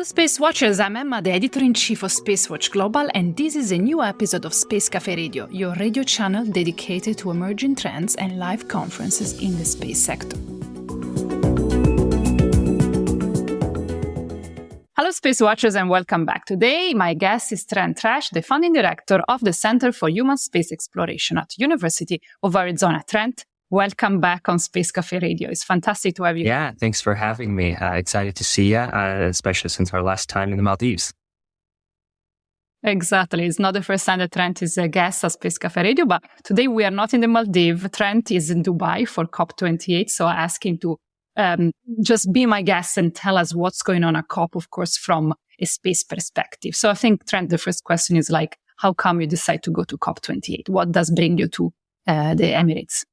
Hello, Space Watchers. I'm Emma, the editor-in-chief of SpaceWatch.Global, and this is a new episode of Space Cafè Radio, your radio channel dedicated to emerging trends and live conferences in the space sector. Hello, Space Watchers, and welcome back. Today, my guest is Trent Tresch, the founding director of the Center for Human Space Exploration at University of Arizona. Trent, welcome back on Space Cafè Radio. It's fantastic to have you. Yeah, thanks for having me. Excited to see you, especially since our last time in the Maldives. Exactly. It's not the first time that Trent is a guest at Space Cafè Radio, but today we are not in the Maldives. Trent is in Dubai for COP28, so I asked him to just be my guest and tell us what's going on at COP, of course, from a space perspective. So I think, Trent, the first question is like, how come you decide to go to COP28? What does bring you to the Emirates?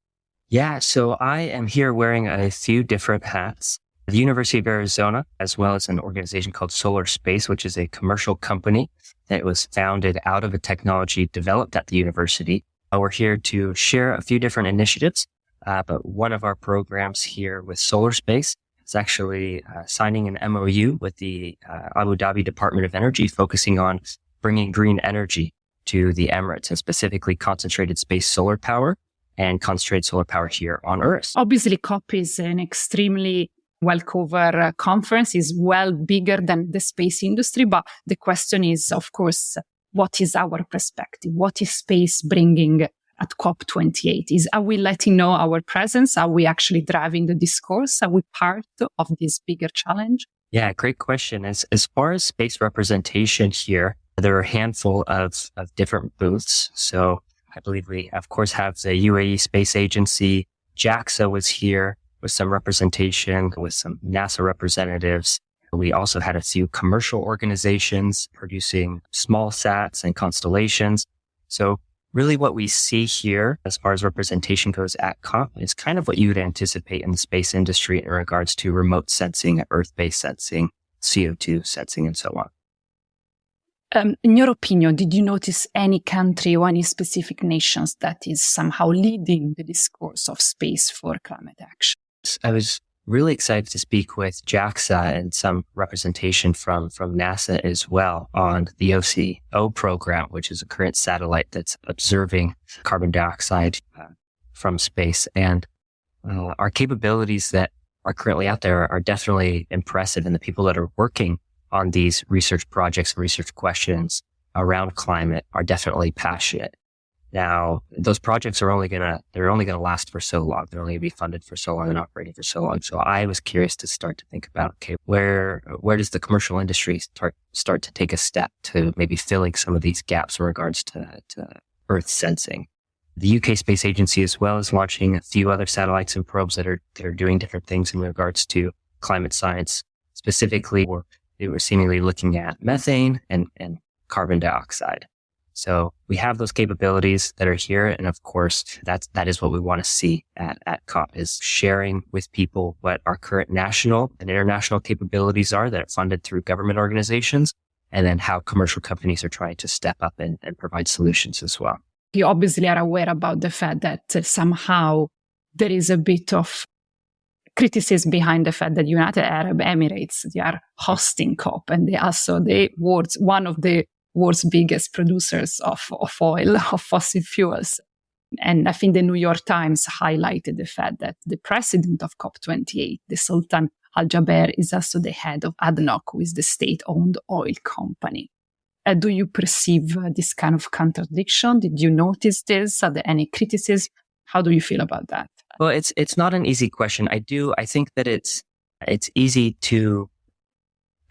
Yeah, so I am here wearing a few different hats. The University of Arizona, as well as an organization called Solar Space, which is a commercial company that was founded out of a technology developed at the university. We're here to share a few different initiatives, but one of our programs here with Solar Space is actually signing an MOU with the Abu Dhabi Department of Energy, focusing on bringing green energy to the Emirates, and specifically concentrated space solar power and concentrated solar power here on Earth. Obviously, COP is an extremely well-covered conference, is well bigger than the space industry. But the question is, of course, what is our perspective? What is space bringing at COP28? Are we letting know our presence? Are we actually driving the discourse? Are we part of this bigger challenge? Yeah, great question. As far as space representation here, there are a handful of different booths. So I believe we, of course, have the UAE Space Agency. JAXA was here with some representation, with some NASA representatives. We also had a few commercial organizations producing small sats and constellations. So really what we see here as far as representation goes at COP is kind of what you would anticipate in the space industry in regards to remote sensing, Earth-based sensing, CO2 sensing, and so on. In your opinion, did you notice any country or any specific nations that is somehow leading the discourse of space for climate action? I was really excited to speak with JAXA and some representation from NASA as well on the OCO program, which is a current satellite that's observing carbon dioxide from space. And our capabilities that are currently out there are definitely impressive, and the people that are working on these research projects and research questions around climate are definitely passionate. Now, those projects are only gonna last for so long. They're only gonna be funded for so long and operating for so long. So I was curious to start to think about, okay, where does the commercial industry start to take a step to maybe filling some of these gaps in regards to Earth sensing? The UK Space Agency as well is launching a few other satellites and probes that are doing different things in regards to climate science. Specifically, they were seemingly looking at methane and carbon dioxide. So we have those capabilities that are here. And of course, that is what we want to see at COP, is sharing with people what our current national and international capabilities are that are funded through government organizations, and then how commercial companies are trying to step up and provide solutions as well. You obviously are aware about the fact that somehow there is a bit of criticism behind the fact that United Arab Emirates, they are hosting COP, and they also one of the world's biggest producers of oil, of fossil fuels. And I think the New York Times highlighted the fact that the president of COP28, the Sultan Al Jaber, is also the head of ADNOC, who is the state-owned oil company. Do you perceive this kind of contradiction? Did you notice this? Are there any criticism? How do you feel about that? Well, it's not an easy question. I think that it's easy to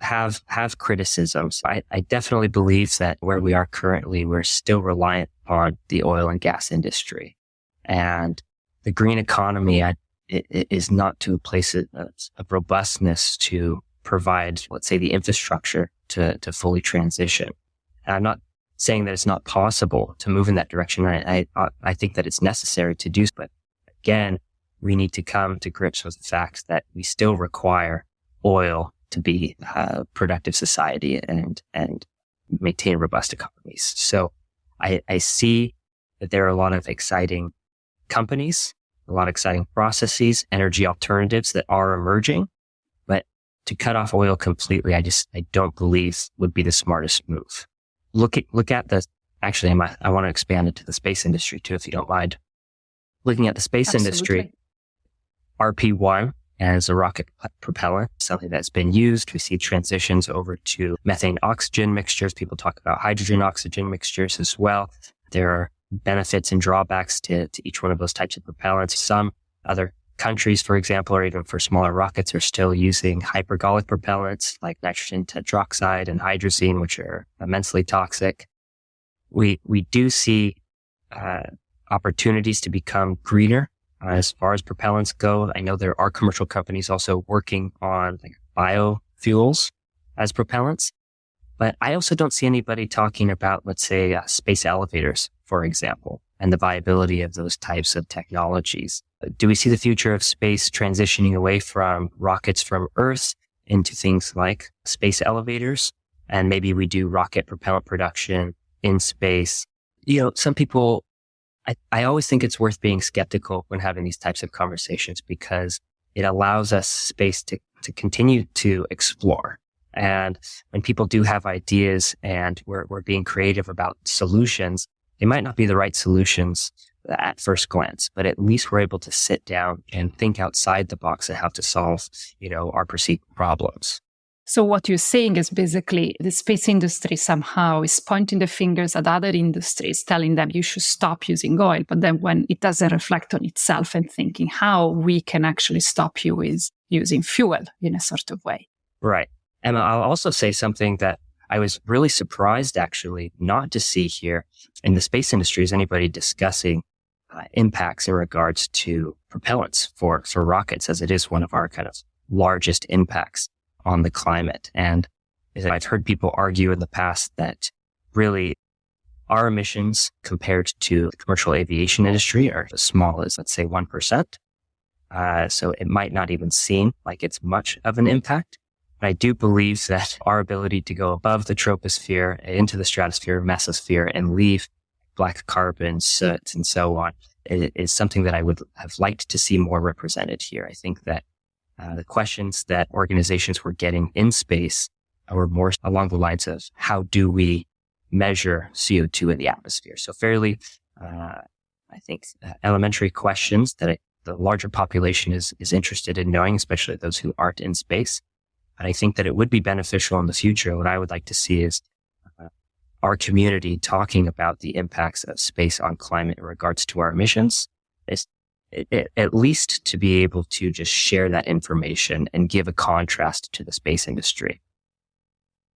have criticisms. I definitely believe that where we are currently, we're still reliant on the oil and gas industry, and the green economy it is not to a place of robustness to provide, let's say, the infrastructure to fully transition. And I'm not saying that it's not possible to move in that direction. I think that it's necessary to do, but again, we need to come to grips with the fact that we still require oil to be a productive society and maintain robust economies. So I see that there are a lot of exciting companies, a lot of exciting processes, energy alternatives that are emerging, but to cut off oil completely, I don't believe would be the smartest move. Look at actually, I want to expand into the space industry too, if you don't mind. Looking at the space industry, RP1 as a rocket propellant, something that's been used. We see transitions over to methane oxygen mixtures. People talk about hydrogen oxygen mixtures as well. There are benefits and drawbacks to each one of those types of propellants. Some other countries, for example, or even for smaller rockets, are still using hypergolic propellants like nitrogen tetroxide and hydrazine, which are immensely toxic. We do see opportunities to become greener as far as propellants go. I know there are commercial companies also working on biofuels as propellants, but I also don't see anybody talking about, let's say, space elevators, for example, and the viability of those types of technologies. Do we see the future of space transitioning away from rockets from Earth into things like space elevators? And maybe we do rocket propellant production in space. Some people, I always think it's worth being skeptical when having these types of conversations, because it allows us space to continue to explore. And when people do have ideas and we're being creative about solutions, they might not be the right solutions at first glance, but at least we're able to sit down and think outside the box and how to solve, our perceived problems. So what you're saying is basically the space industry somehow is pointing the fingers at other industries, telling them you should stop using oil. But then when it doesn't reflect on itself and thinking how we can actually stop you is using fuel in a sort of way. Right. And I'll also say something that I was really surprised actually not to see here in the space industry is anybody discussing impacts in regards to propellants for rockets, as it is one of our kind of largest impacts on the climate. And I've heard people argue in the past that really our emissions compared to the commercial aviation industry are as small as, let's say, 1%. So it might not even seem like it's much of an impact. But I do believe that our ability to go above the troposphere, into the stratosphere, mesosphere, and leave black carbon, soot, and so on is something that I would have liked to see more represented here. I think that the questions that organizations were getting in space were more along the lines of how do we measure CO2 in the atmosphere? So fairly, I think, elementary questions that the larger population is interested in knowing, especially those who aren't in space. But I think that it would be beneficial in the future. What I would like to see is our community talking about the impacts of space on climate in regards to our emissions, at least to be able to just share that information and give a contrast to the space industry.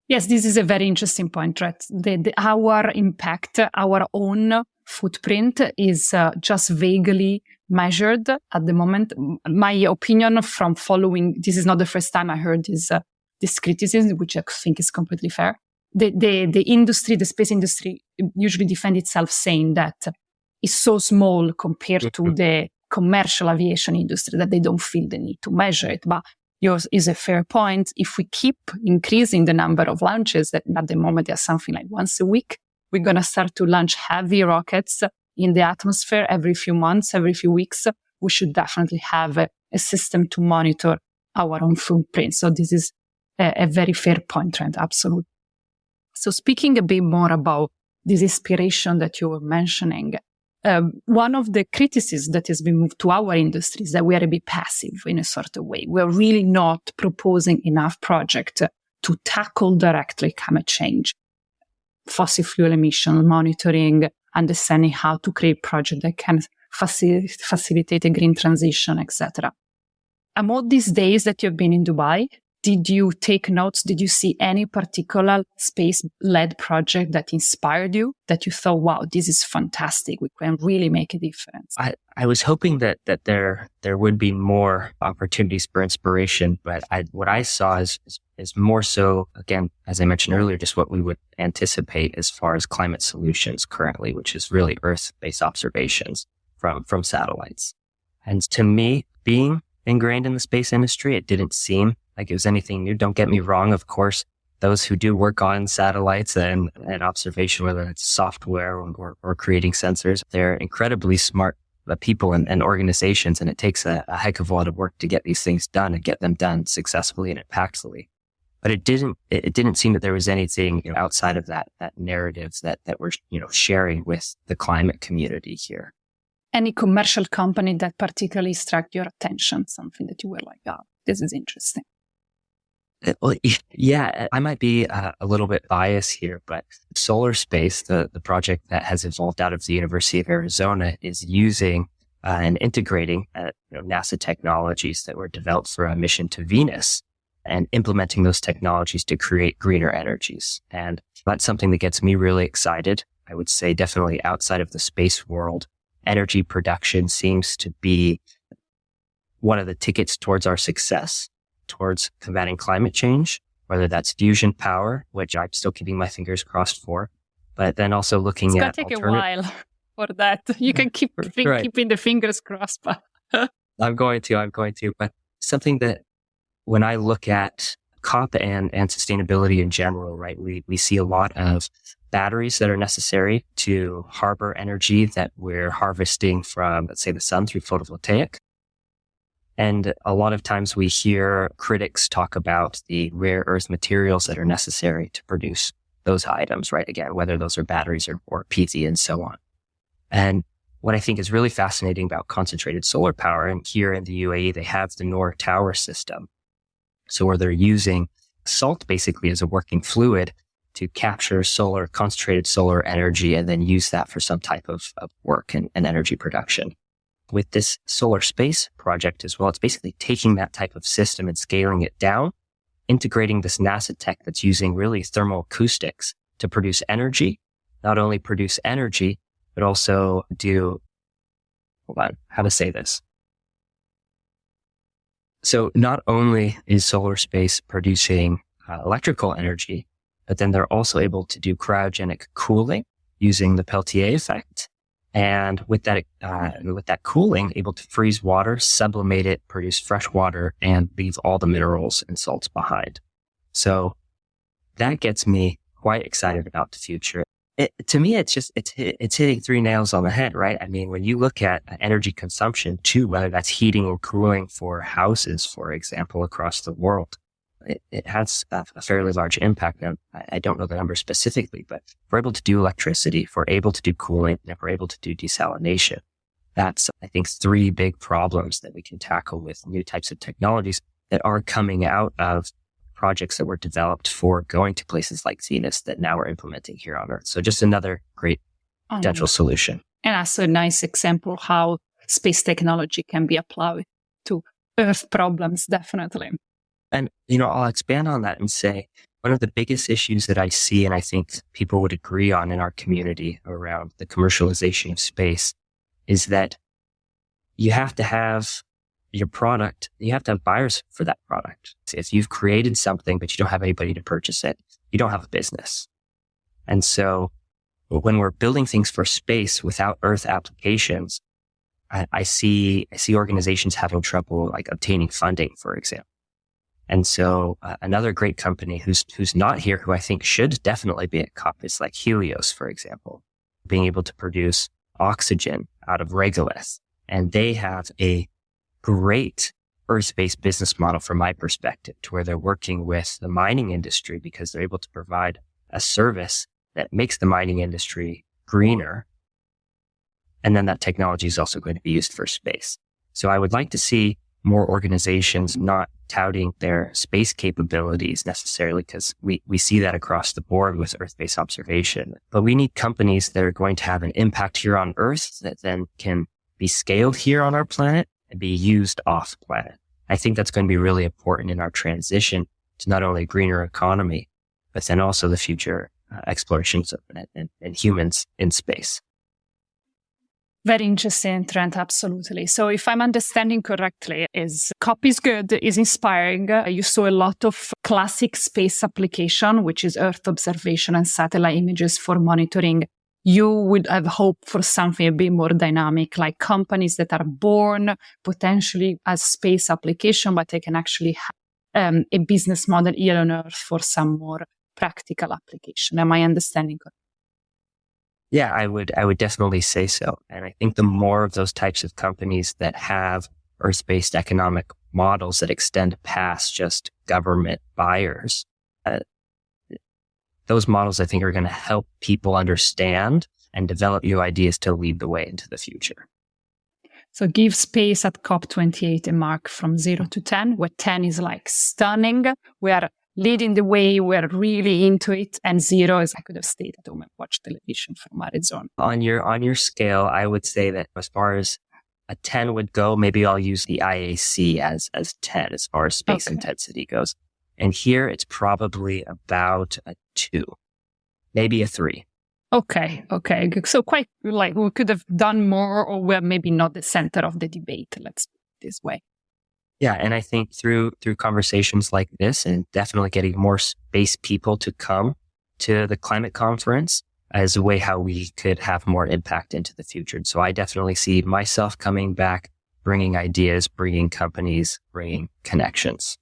Yes, this is a very interesting point, Trent. Our impact, our own footprint is just vaguely measured at the moment. My opinion from following, this is not the first time I heard this criticism, which I think is completely fair. The industry, the space industry usually defend itself saying that it's so small compared to the commercial aviation industry that they don't feel the need to measure it. But yours is a fair point. If we keep increasing the number of launches, that at the moment there's something like once a week, we're going to start to launch heavy rockets in the atmosphere every few months, every few weeks. We should definitely have a system to monitor our own footprint. So this is a very fair point, Trent. Absolutely. So speaking a bit more about this inspiration that you were mentioning, one of the criticisms that has been moved to our industry is that we are a bit passive in a sort of way. We're really not proposing enough projects to tackle directly climate change, fossil fuel emission monitoring, understanding how to create projects that can facilitate a green transition, etc. Among these days that you've been in Dubai, did you take notes? Did you see any particular space-led project that inspired you, that you thought, wow, this is fantastic, we can really make a difference? I was hoping that there would be more opportunities for inspiration, but what I saw is more so, again, as I mentioned earlier, just what we would anticipate as far as climate solutions currently, which is really Earth-based observations from satellites. And to me, being ingrained in the space industry, it didn't seem like it was anything new. Don't get me wrong. Of course, those who do work on satellites and observation, whether it's software or creating sensors, they're incredibly smart people and organizations, and it takes a heck of a lot of work to get these things done and get them done successfully and impactfully. But it didn't seem that there was anything outside of that narrative that we're sharing with the climate community here. Any commercial company that particularly struck your attention, something that you were like, oh, this is interesting? Well, yeah, I might be a little bit biased here, but Solar Space, the project that has evolved out of the University of Arizona, is using and integrating NASA technologies that were developed for a mission to Venus and implementing those technologies to create greener energies. And that's something that gets me really excited. I would say definitely outside of the space world, energy production seems to be one of the tickets towards our success, towards combating climate change, whether that's fusion power, which I'm still keeping my fingers crossed for, but then also looking at... It's going to take a while for that. You can keep keeping the fingers crossed. But I'm going to. But something that when I look at COP and sustainability in general, right, we see a lot of batteries that are necessary to harbor energy that we're harvesting from, let's say, the sun through photovoltaic. And a lot of times we hear critics talk about the rare earth materials that are necessary to produce those items, right? Again, whether those are batteries or PV and so on. And what I think is really fascinating about concentrated solar power, and here in the UAE, they have the Noor Tower system. So where they're using salt basically as a working fluid to capture concentrated solar energy and then use that for some type of work and energy production. With this Solar Space project as well, it's basically taking that type of system and scaling it down, integrating this NASA tech that's using really thermoacoustics to produce energy, not only produce energy, but also So not only is Solar Space producing electrical energy, but then they're also able to do cryogenic cooling using the Peltier effect. And with that cooling, able to freeze water, sublimate it, produce fresh water, and leave all the minerals and salts behind. So that gets me quite excited about the future. To me, it's hitting three nails on the head, right? I mean, when you look at energy consumption too, whether that's heating or cooling for houses, for example, across the world, it has a fairly large impact. Now, I don't know the number specifically, but if we're able to do electricity, if we're able to do cooling, and if we're able to do desalination, that's, I think, three big problems that we can tackle with new types of technologies that are coming out of projects that were developed for going to places like Venus that now we're implementing here on Earth. So just another great potential solution. And that's a nice example how space technology can be applied to Earth problems, definitely. And, I'll expand on that and say one of the biggest issues that I see, and I think people would agree on in our community around the commercialization of space, is that you have to have your product, you have to have buyers for that product. If you've created something, but you don't have anybody to purchase it, you don't have a business. And so when we're building things for space without Earth applications, I see organizations having trouble like obtaining funding, for example. And so another great company who's not here, who I think should definitely be at COP, is like Helios, for example, being able to produce oxygen out of regolith. And they have a great Earth-based business model from my perspective, to where they're working with the mining industry because they're able to provide a service that makes the mining industry greener. And then that technology is also going to be used for space. So I would like to see more organizations not touting their space capabilities necessarily, because we see that across the board with Earth-based observation. But we need companies that are going to have an impact here on Earth that then can be scaled here on our planet and be used off planet. I think that's going to be really important in our transition to not only a greener economy, but then also the future explorations of and humans in space. Very interesting, Trent, absolutely. So if I'm understanding correctly, COP is good, is inspiring. You saw a lot of classic space application, which is Earth observation and satellite images for monitoring. You would have hoped for something a bit more dynamic, like companies that are born potentially as space application, but they can actually have a business model here on Earth for some more practical application. Am I understanding correctly? Yeah, I would definitely say so. And I think the more of those types of companies that have Earth-based economic models that extend past just government buyers, those models I think are going to help people understand and develop new ideas to lead the way into the future. So give space at COP28 a mark from 0 to 10, where 10 is like stunning. We are leading the way. We're really into it. And 0 is I could have stayed at home and watched television from Arizona. On your scale, I would say that as far as a 10 would go, maybe I'll use the IAC as 10 as far as space intensity goes. And here it's probably about a 2, maybe a 3. Okay. So quite like we could have done more, or we're maybe not the center of the debate. Let's put it this way. Yeah. And I think through conversations like this and definitely getting more space people to come to the climate conference as a way how we could have more impact into the future. And so I definitely see myself coming back, bringing ideas, bringing companies, bringing connections.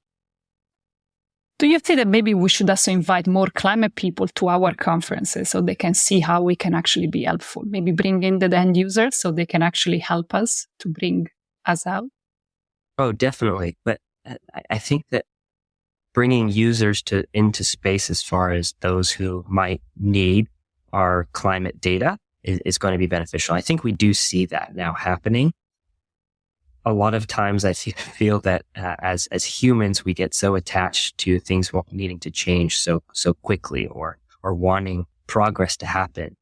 Do you think that maybe we should also invite more climate people to our conferences so they can see how we can actually be helpful? Maybe bring in the end users so they can actually help us to bring us out? Oh, definitely. But I think that bringing users into space as far as those who might need our climate data is going to be beneficial. I think we do see that now happening. A lot of times I feel that as humans, we get so attached to things needing to change so quickly or wanting progress to happen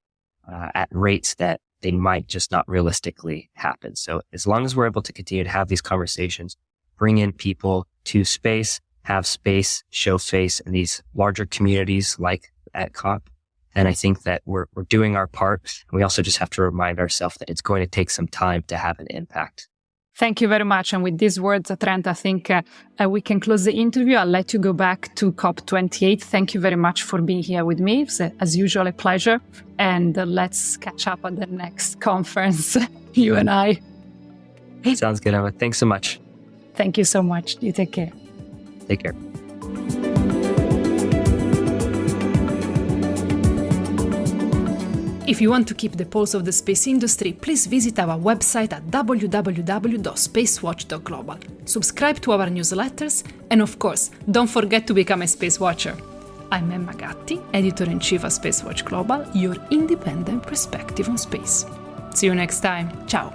at rates that they might just not realistically happen. So as long as we're able to continue to have these conversations, bring in people to space, have space, show face in these larger communities like at COP, and I think that we're doing our part. And we also just have to remind ourselves that it's going to take some time to have an impact. Thank you very much. And with these words, Trent, I think we can close the interview. I'll let you go back to COP28. Thank you very much for being here with me. It's, as usual, a pleasure. And let's catch up at the next conference, you and I. Sounds good, Emma. Thanks so much. Thank you so much. You take care. Take care. If you want to keep the pulse of the space industry, please visit our website at www.SpaceWatch.Global. Subscribe to our newsletters, and of course, don't forget to become a space watcher. I'm Emma Gatti, Editor-in-Chief of SpaceWatch Global, your independent perspective on space. See you next time. Ciao.